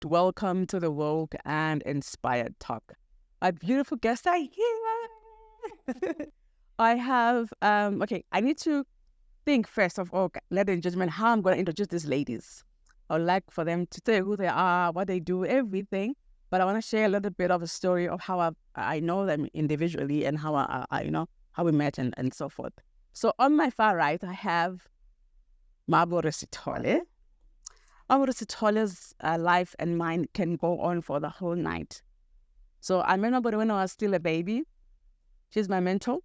welcome to the Woke and Inspired Talk. My beautiful guests are here. I have, I need to think first of all, ladies and gentlemen, how I'm going to introduce these ladies. I would like for them to tell who they are, what they do, everything. But I want to share a little bit of a story of how I know them individually and how how we met and so forth. So on my far right, I have Mabo Resitole. Mabo Resitole's life and mine can go on for the whole night. So I met Mabo when I was still a baby. She's my mentor.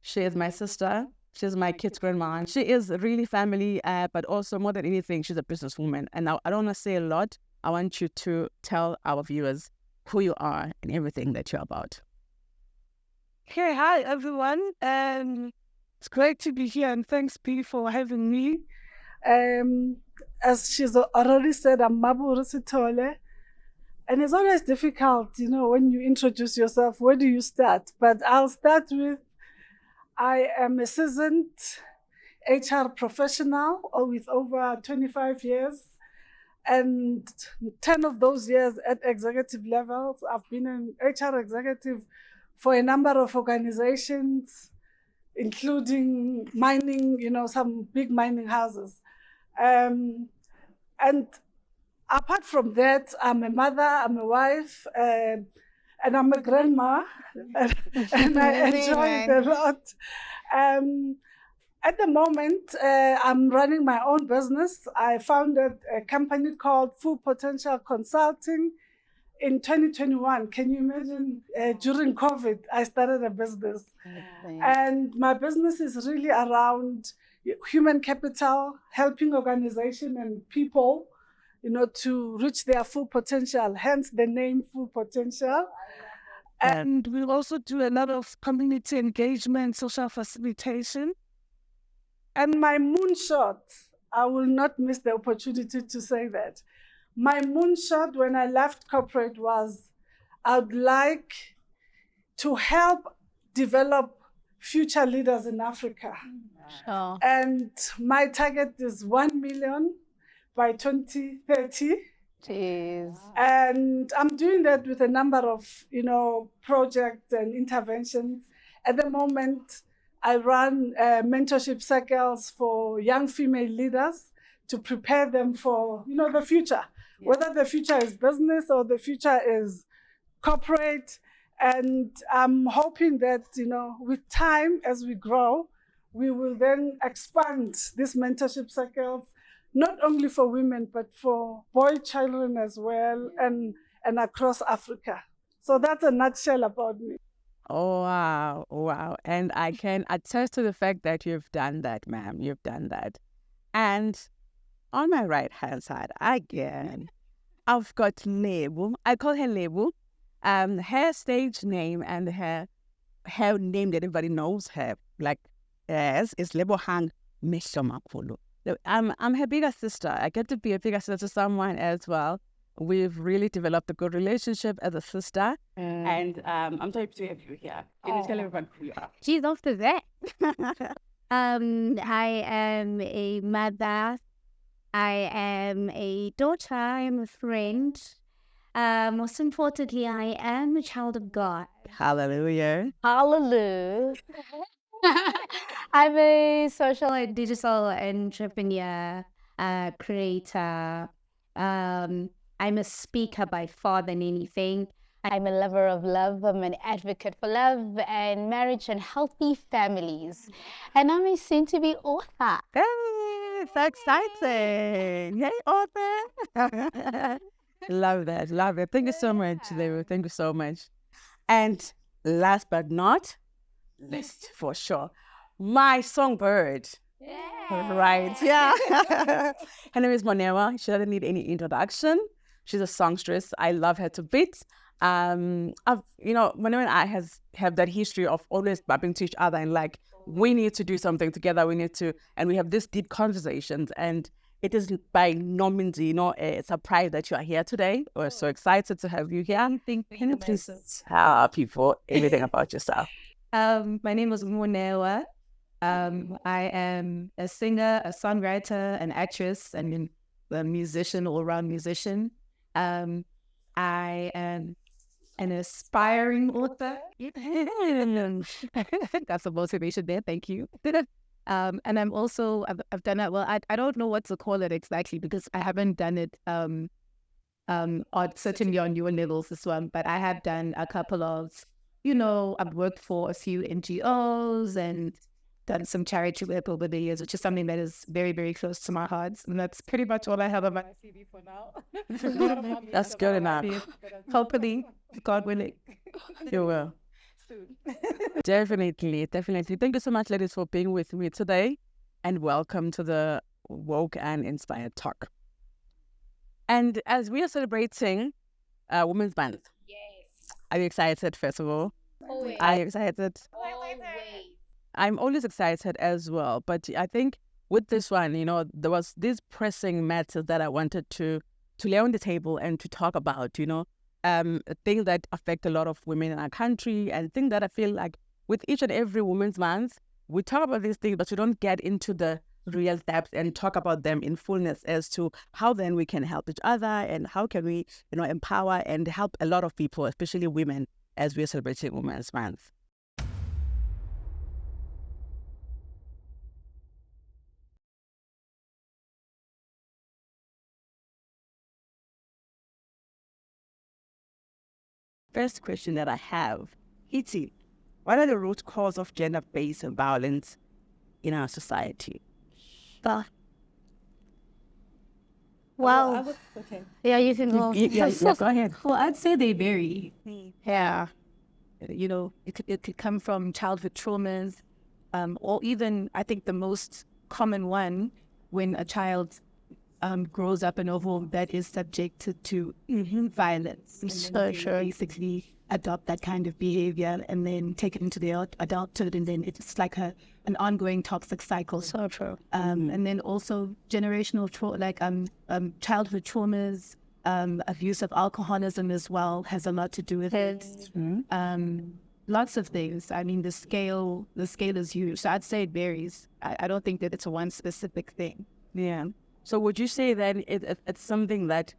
She is my sister. She's my kid's grandma. She is really family, but also more than anything, she's a businesswoman. And I don't want to say a lot. I want you to tell our viewers who you are and everything that you're about. Okay, hi everyone. It's great to be here, and thanks, P, for having me. As she's already said, I'm Mabu Rusitole. And it's always difficult, when you introduce yourself, where do you start? But I'll start with, I am a seasoned HR professional with over 25 years. And 10 of those years at executive levels. I've been an HR executive for a number of organizations, including mining, some big mining houses. And apart from that, I'm a mother, I'm a wife, and I'm a grandma, and I enjoy it a lot. At the moment, I'm running my own business. I founded a company called Full Potential Consulting in 2021. Can you imagine? During COVID, I started a business. And my business is really around human capital, helping organizations and people, to reach their full potential, hence the name Full Potential. And we also do a lot of community engagement, social facilitation. And my moonshot, I will not miss the opportunity to say that. My moonshot when I left corporate was, I'd like to help develop future leaders in Africa. Sure. And my target is 1 million by 2030. Jeez. And I'm doing that with a number of, projects and interventions. At the moment, I run mentorship circles for young female leaders to prepare them for, the future. Yeah. Whether the future is business or the future is corporate. And I'm hoping that, with time, as we grow, we will then expand these mentorship circles, not only for women, but for boy children as well, and across Africa. So that's a nutshell about me. Oh, wow. Wow. And I can attest to the fact that you've done that, ma'am. You've done that. And on my right-hand side, again, I've got Lebu. I call her Lebu. Her stage name and her name that everybody knows her, as, is Lebohang Meshomakulu. I'm her bigger sister. I get to be a bigger sister to someone as well. We've really developed a good relationship as a sister. And I'm so happy to have you here. Can you tell everyone who you are? She's after that. I am a mother. I am a daughter. I am a friend. Most importantly, I am a child of God. Hallelujah. Hallelujah. I'm a social and digital entrepreneur, creator. I'm a speaker by far than anything. I'm a lover of love. I'm an advocate for love and marriage and healthy families. And I'm a soon-to-be author. Hey, so exciting. Yay, author. Love that. Love it. Thank you so much, Leru. Thank you so much. And last but not least, for sure, my songbird. Yeah. Right. Yeah. Her name is Monewa. She doesn't need any introduction. She's a songstress. I love her to bits. Monewa and I have that history of always bumping to each other and we need to do something together. And we have these deep conversations. And it is by no means, a surprise that you are here today. We're so excited to have you here. Can you please tell people everything about yourself? My name is Monewa. I am a singer, a songwriter, an actress, and a musician, all-around musician. I am an aspiring author. That's a motivation there. Thank you. And I'm also, I've done it. Well, I don't know what to call it exactly because I haven't done it certainly on your levels as well. But I have done a couple of, I've worked for a few NGOs and done some charity work over the years, which is something that is very, very close to my heart. And that's pretty much all I have on my CV for now. That's good enough. Hopefully, God willing. You will. Definitely. Thank you so much, ladies, for being with me today. And welcome to the Woke and Inspired Talk. And as we are celebrating Women's Month, are you excited, first of all? Always. Are you excited? Always. I'm always excited as well. But I think with this one, there was these pressing matters that I wanted to lay on the table and to talk about, things that affect a lot of women in our country, and things that I feel like with each and every Women's Month, we talk about these things, but we don't get into the real depth and talk about them in fullness as to how then we can help each other and how can we, empower and help a lot of people, especially women, as we are celebrating Women's Month. First question that I have, Iti, what are the root causes of gender-based violence in our society? Well, yeah, you can go. Yeah, go ahead. Well, I'd say they vary. Yeah. It could come from childhood traumas, or even, I think the most common one, when a child grows up in a home that is subjected to violence. So true. Basically adopt that kind of behavior and then take it into their adulthood, and then it's like an ongoing toxic cycle. So true. And then also generational childhood traumas, abuse of alcoholism as well has a lot to do with it. Lots of things. I mean, the scale is huge. So I'd say it varies. I don't think that it's a one specific thing. Yeah. So would you say that it's something that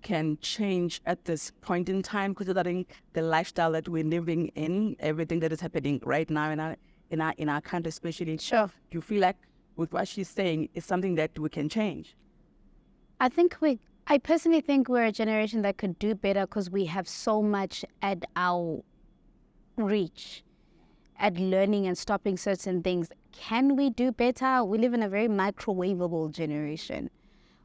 can change at this point in time, considering the lifestyle that we're living in, everything that is happening right now in our country, especially? Sure. Do you feel like with what she's saying is something that we can change? I personally think we're a generation that could do better because we have so much at our reach at learning and stopping certain things. Can we do better? We live in a very microwavable generation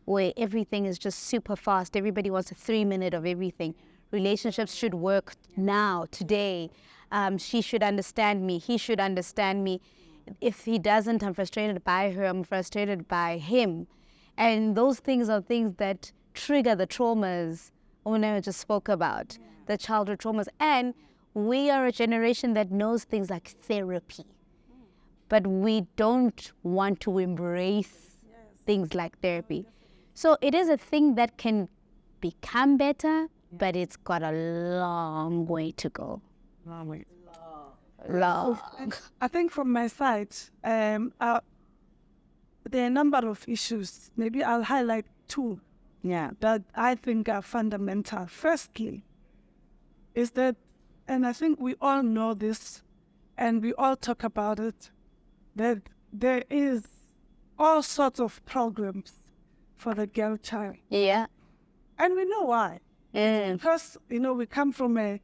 where everything is just super fast. Everybody wants a 3-minute of everything. Relationships should work now, today. She should understand me. He should understand me. If he doesn't, I'm frustrated by her. I'm frustrated by him. And those things are things that trigger the traumas Oneo just spoke about, the childhood traumas. And we are a generation that knows things like therapy, but we don't want to embrace things like therapy. So it is a thing that can become better, but it's got a long way to go. Long. I think from my side, there are a number of issues. Maybe I'll highlight two that I think are fundamental. Firstly, is that, and I think we all know this, and we all talk about it, that there is all sorts of programs for the girl child. Yeah. And we know why. Because, we come from a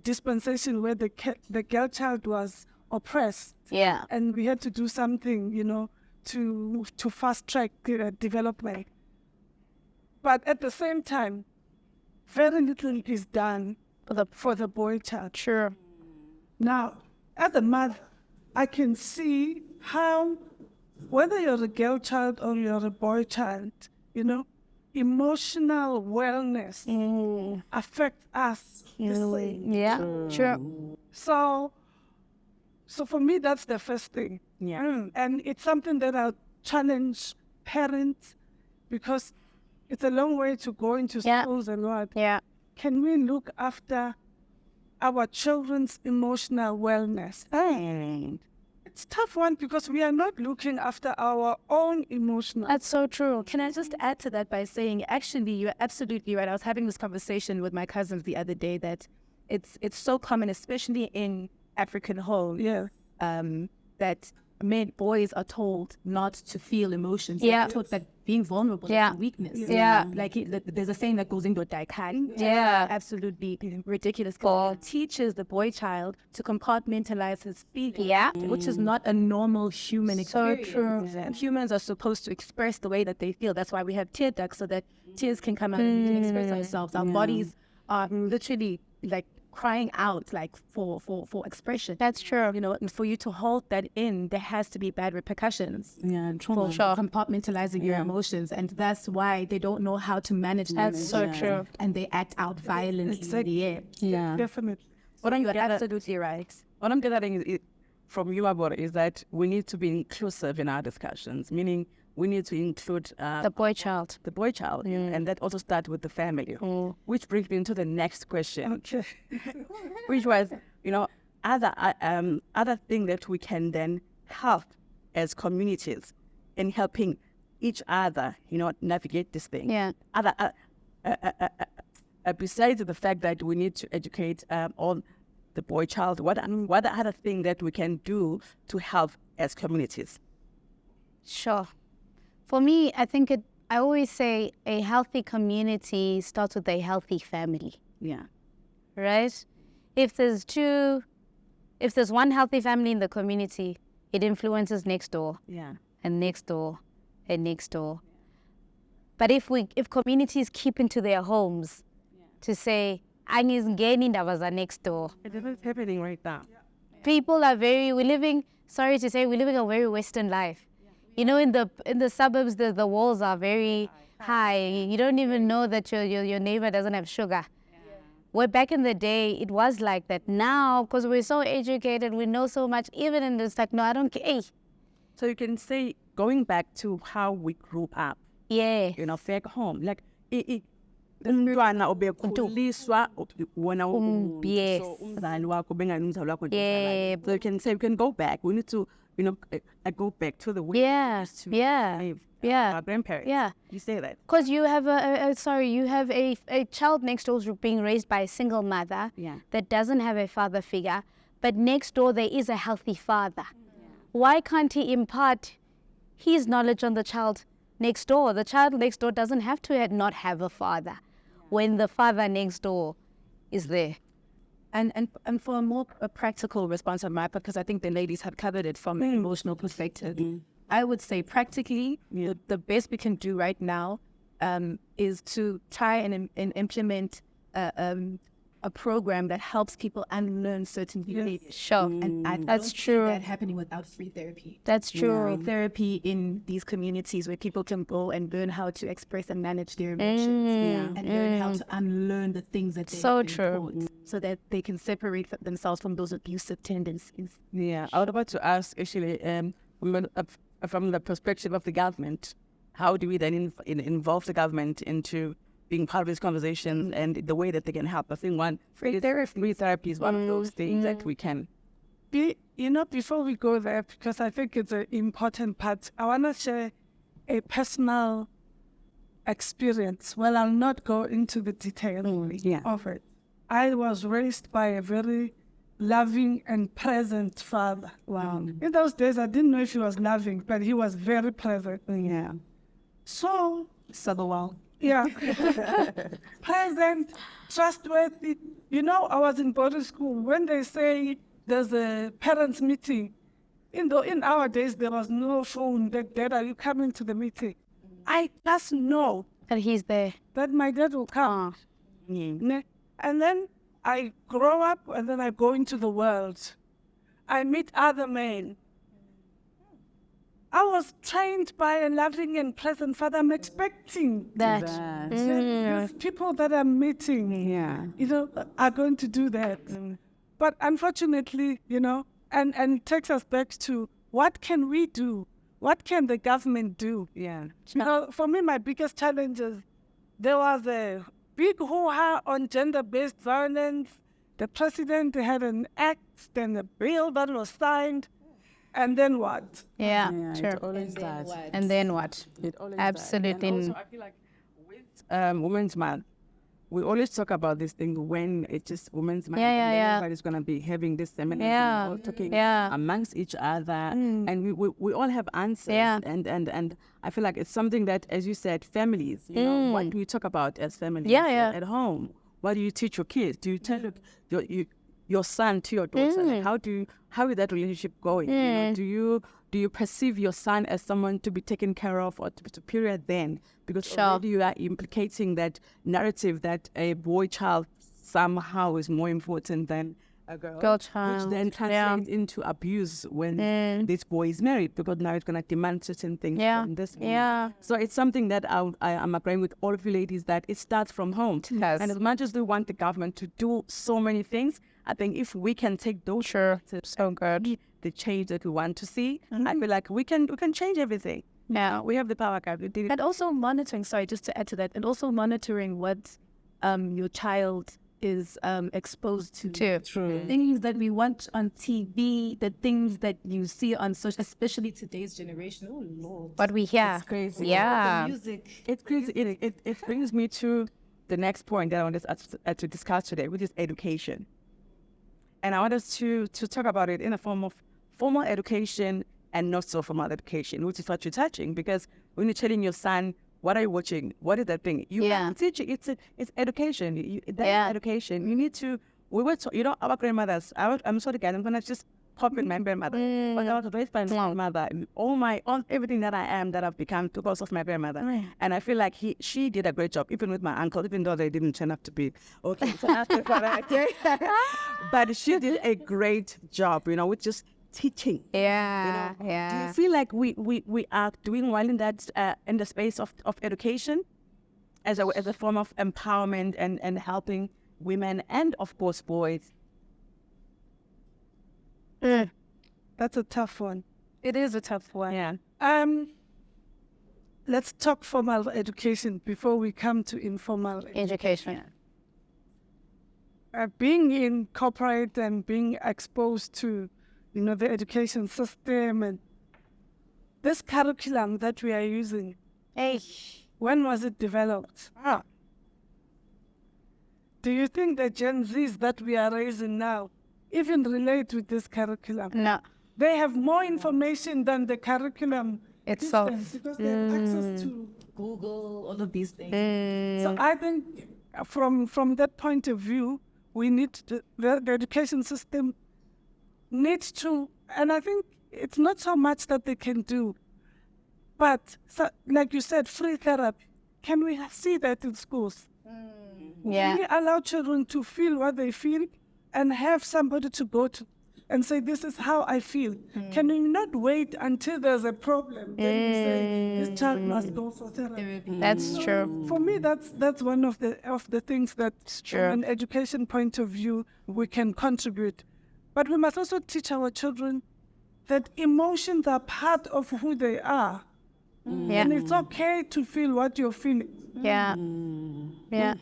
dispensation where the girl child was oppressed. Yeah. And we had to do something, to fast track development. But at the same time, very little is done for the boy child. Sure. Now, as a mother, I can see how, whether you're a girl child or you're a boy child, emotional wellness affects us the same. Yeah, sure. So for me, that's the first thing. Yeah. And it's something that I'll challenge parents, because it's a long way to go into schools and what. Yeah. Can we look after our children's emotional wellness? It's a tough one because we are not looking after our own emotional. That's so true. Can I just add to that by saying, actually, you're absolutely right. I was having this conversation with my cousins the other day that it's so common, especially in African homes, Yeah. that boys are told not to feel emotions. Yeah. They're taught that being vulnerable Yeah. is a weakness. Yeah. Like there's a saying that goes into daikhan. Yeah. Absolutely ridiculous. Cool. It teaches the boy child to compartmentalize his feelings. Yeah. Which is not a normal human So experience. true. And humans are supposed to express the way that they feel. That's why we have tear ducts, so that tears can come out and we can express ourselves. Our bodies are literally like crying out like for expression. That's true. You know, and for you to hold that in, there has to be bad repercussions Yeah, trauma. for compartmentalizing your emotions, and that's why they don't know how to manage them. That's so true. And they act out violence in the air. Yeah. Definitely. What I'm You're getting at- absolutely right. what I'm getting from you about is that we need to be inclusive in our discussions, meaning we need to include The boy child. the boy child, and that also start with the family. Which brings me into the next question, Okay. which was, other thing that we can then help as communities in helping each other, navigate this thing. Yeah. Other, besides the fact that we need to educate all the boy child, what are other things that we can do to help as communities? Sure. For me, I think I always say a healthy community starts with a healthy family, Yeah. right? If there's one healthy family in the community, it influences next door Yeah. and next door and next door. But if communities keep into their homes to say, angizingeni indaba za next door. It is happening right now. People are we're living a very Western life. You know, in the suburbs, the walls are very high. You don't even know that your neighbor doesn't have sugar. Where back in the day, it was like that. Now, because we're so educated, we know so much, even in this, like, no, I don't care. Hey, So you can say, going back to how we grew up, yeah. back home, like, umntwana obekhuliswa wena yes. so umzali wakho bengani umzali wakho nje Yeah. umzali. So you can say we can go back. We need to, go back to the way Yeah, we used to yeah, live, yeah, our grandparents. yeah. You say that. Because you have a child next door who's being raised by a single mother Yeah. that doesn't have a father figure, but next door there is a healthy father. Why can't he impart his knowledge on the child next door? The child next door doesn't have to not have a father when the father next door is there. And for a more practical response on my part, because I think the ladies have covered it from an emotional perspective, I would say practically the best we can do right now is to try and implement a program that helps people unlearn certain behaviors. Sure. And I That's don't see true. that happening without free therapy. That's true. Free therapy in these communities where people can go and learn how to express and manage their emotions and learn how to unlearn the things that they've So been true. taught, so that they can separate themselves from those abusive tendencies. Yeah. I was about to ask, actually, from the perspective of the government, how do we then involve the government into being part of this conversation and the way that they can help? I think free therapy is one of those things that we can. Before we go there, because I think it's an important part, I want to share a personal experience. Well, I'll not go into the details of it. I was raised by a very loving and present father. Wow. In those days, I didn't know if he was loving, but he was very present. Yeah. So, Well. yeah, present, trustworthy. I was in boarding school. When they say there's a parents' meeting, in our days, there was no phone. Dad, are you coming to the meeting? I just know That he's there. that my dad will come. Ne? And then I grow up, and then I go into the world. I meet other men. I was trained by a loving and pleasant father. I'm expecting That. these people that I'm meeting, are going to do that. But unfortunately, and it takes us back to what can we do? What can the government do? Yeah. For me, my biggest challenge is there was a big hoo-ha on gender-based violence. The president had an act, then a bill that was signed. And then what? Yeah, Yeah, sure. it always does. And then what? It always Absolutely. does. And also, I feel like with Women's Month, we always talk about this thing when it's just Women's Month. Yeah, and yeah, then yeah. everybody's going to be having this seminar, Yeah, all talking yeah. amongst each other. And we all have answers. Yeah. And I feel like it's something that, as you said, families, you know, what do you talk about as families Yeah, yeah. at home? What do you teach your kids? Do you tell your son to your daughter? Like, how is that relationship going? You know, do you perceive your son as someone to be taken care of or to be superior then? Because already you are implicating that narrative that a boy child somehow is more important than a girl child. which then translates into abuse when this boy is married, because now it's going to demand certain things from this woman. Yeah. So it's something that I am agreeing with all of you ladies, that it starts from home. Yes. And as much as we want the government to do so many things, I think if we can take those steps, So good. the change that we want to see, I feel like we can change everything. Yeah. We have the power, guys. We did it. And also monitoring, sorry, just to add to that, and also monitoring what your child is exposed to. True. Things that we watch on TV, the things that you see on social, especially today's generation. Oh, Lord. What we hear. It's crazy. Yeah. The music. It brings me to the next point that I want us to discuss today, which is education. And I want us to talk about it in a form of formal education and not so formal education, which is what you're touching. Because when you're telling your son, what are you watching? What is that thing? You Yeah. can't teach it. It's education. That's Yeah. education. You need to. We were, you know, our grandmothers. I'm sorry, guys. I'm gonna just pop in my grandmother. But I was raised by my mother. Everything that I am, that I've become, because of my grandmother. And I feel like she did a great job, even with my uncle, even though they didn't turn out to be okay. So after but she did a great job, you know, with just teaching. Yeah. Do you Yeah. feel like we are doing well in that in the space of education as a form of empowerment and helping women and of course boys? That's a tough one. It is a tough one. Yeah. Let's talk formal education before we come to informal. Education. Being in corporate and being exposed to, you know, the education system and this curriculum that we are using, Hey. when was it developed? Do you think the Gen Zs that we are raising now even relate with this curriculum? No. They have more information than the curriculum Itself. teaches because they have access to. Google, all of these things. So I think from that point of view, we need the education system needs to, and I think it's not so much that they can do, but like you said, free therapy. Can we see that in schools? Yeah. We allow children to feel what they feel and have somebody to go to and say, this is how I feel. Can we not wait until there's a problem? Then we say, this child must go for therapy. That's true. For me, that's one of the things that, true. from an education point of view, we can contribute. But we must also teach our children that emotions are part of who they are. Yeah. And it's okay to feel what you're feeling. Yeah. Yeah.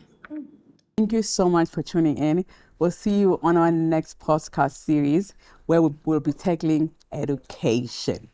Thank you so much for tuning in. We'll see you on our next podcast series where we'll be tackling education.